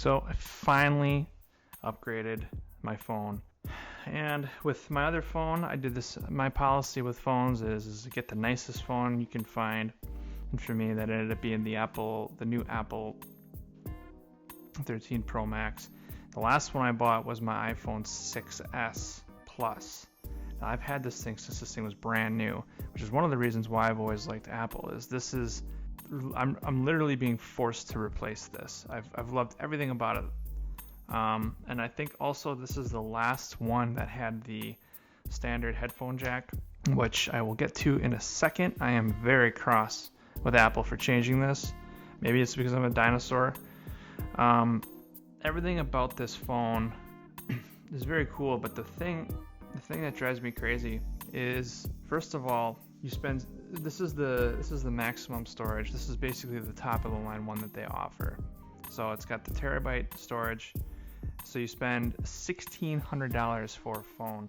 So I finally upgraded my phone. And with my other phone, I did this. My policy with phones is to get the nicest phone you can find. And for me, that ended up being the new Apple 13 Pro Max. The last one I bought was my iPhone 6S Plus. Now, I've had this thing since this thing was brand new, which is one of the reasons why I've always liked Apple. I'm literally being forced to replace this. I've loved everything about it. And I think also this is the last one that had the standard headphone jack, which I will get to in a second. I am very cross with Apple for changing this. Maybe it's because I'm a dinosaur. Everything about this phone is very cool, but the thing that drives me crazy is, first of all, this is the maximum storage. This is basically the top of the line one that they offer. So it's got the terabyte storage. So you spend $1,600 for a phone,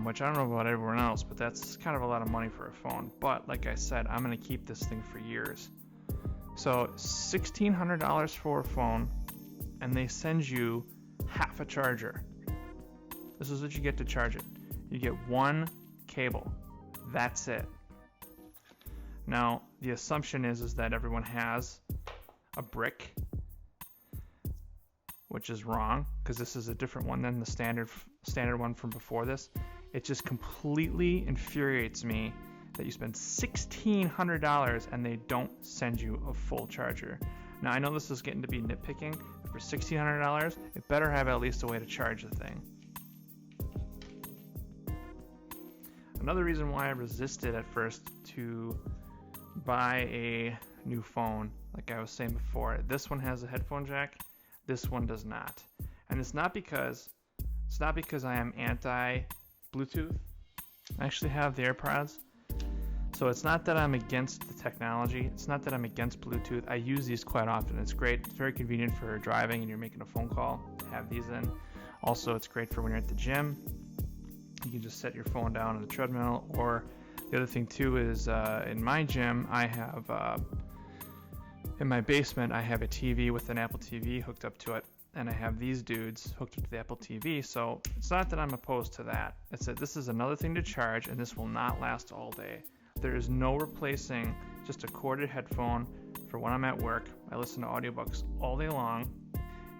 which I don't know about everyone else, but that's kind of a lot of money for a phone. But like I said, I'm going to keep this thing for years. So $1,600 for a phone, and they send you half a charger. This is what you get to charge it. You get one cable. That's it. Now, the assumption is that everyone has a brick, which is wrong, because this is a different one than the standard one from before this. It just completely infuriates me that you spend $1,600 and they don't send you a full charger. Now, I know this is getting to be nitpicking, but for $1,600, it better have at least a way to charge the thing. Another reason why I resisted at first to buy a new phone, like I was saying before, this one has a headphone jack, this one does not. And it's not because I am anti-Bluetooth. I actually have the AirPods. So it's not that I'm against the technology. It's not that I'm against Bluetooth. I use these quite often. It's great. It's very convenient for driving and you're making a phone call to have these in. Also, it's great for when you're at the gym. You can just set your phone down on the treadmill. Or the other thing too is in my gym, I have in my basement, I have a TV with an Apple TV hooked up to it. And I have these dudes hooked up to the Apple TV. So it's not that I'm opposed to that. It's that this is another thing to charge and this will not last all day. There is no replacing just a corded headphone for when I'm at work. I listen to audiobooks all day long,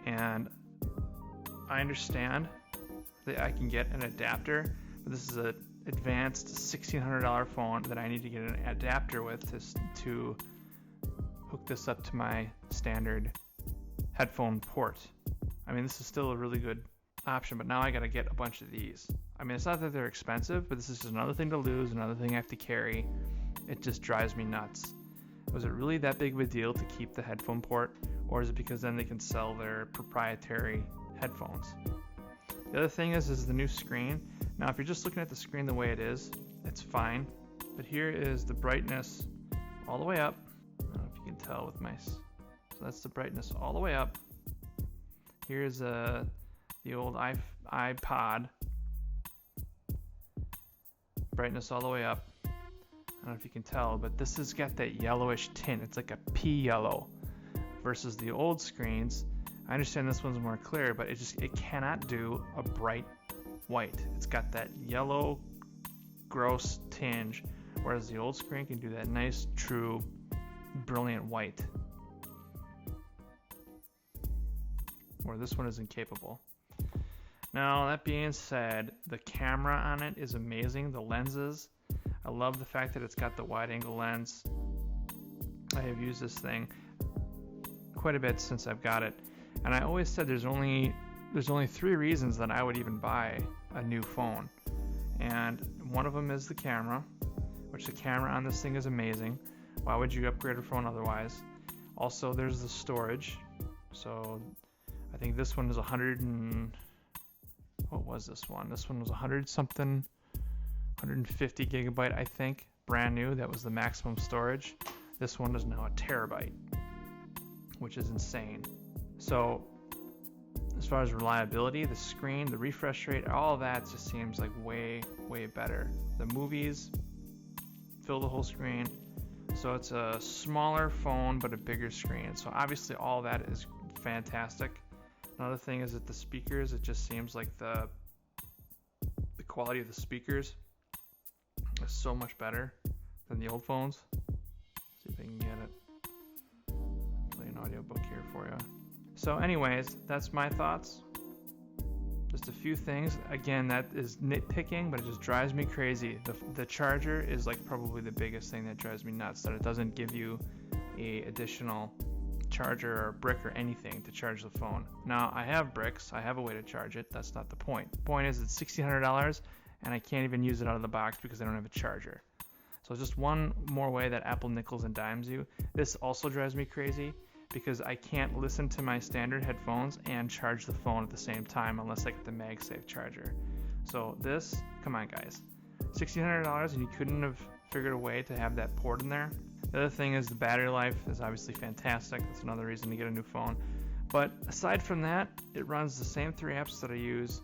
and I understand that I can get an adapter, but this is an advanced $1,600 phone that I need to get an adapter with to hook this up to my standard headphone port. I mean, this is still a really good option, but now I got to get a bunch of these. I mean, it's not that they're expensive, but this is just another thing to lose, another thing I have to carry. It just drives me nuts. Was it really that big of a deal to keep the headphone port, or is it because then they can sell their proprietary headphones? The other thing is the new screen. Now, if you're just looking at the screen the way it is, it's fine. But here is the brightness all the way up. I don't know if you can tell with my... So that's the brightness all the way up. Here's the old iPod. Brightness all the way up. I don't know if you can tell, but this has got that yellowish tint. It's like a pea yellow versus the old screens. I understand this one's more clear, but it cannot do a bright white. It's got that yellow, gross tinge, whereas the old screen can do that nice, true, brilliant white. Where this one is incapable. Now, that being said, the camera on it is amazing. The lenses, I love the fact that it's got the wide-angle lens. I have used this thing quite a bit since I've got it, and I always said there's only 3 reasons that I would even buy a new phone, and one of them is the camera, which the camera on this thing is amazing. Why would you upgrade a phone otherwise? Also, there's the storage. So I think this one is 100 and... What was this one? This one was 100 something, 150 gigabyte, I think, brand new. That was the maximum storage. This one is now a terabyte, which is insane. So as far as reliability, the screen, the refresh rate, all of that just seems like way, way better. The movies fill the whole screen. So it's a smaller phone but a bigger screen. So obviously all that is fantastic. Another thing is that the speakers, it just seems like the quality of the speakers is so much better than the old phones. Let's see if I can get it. Play an audiobook here for you. So anyways, that's my thoughts. Just a few things. Again, that is nitpicking, but it just drives me crazy. The charger is like probably the biggest thing that drives me nuts, that it doesn't give you a additional charger or brick or anything to charge the phone. Now, I have bricks. I have a way to charge it. That's not the point. The point is it's $1,600 and I can't even use it out of the box because I don't have a charger. So just one more way that Apple nickels and dimes you. This also drives me crazy because I can't listen to my standard headphones and charge the phone at the same time unless I get the Magsafe Charger. So this, come on guys, $1,600 and you couldn't have figured a way to have that port in there. The other thing is the battery life is obviously fantastic. That's another reason to get a new phone. But aside from that, it runs the same 3 apps that I use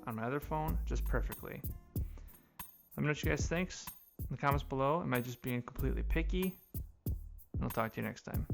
on my other phone just perfectly. Let me know what you guys think in the comments below. Am I just being completely picky? And I'll talk to you next time.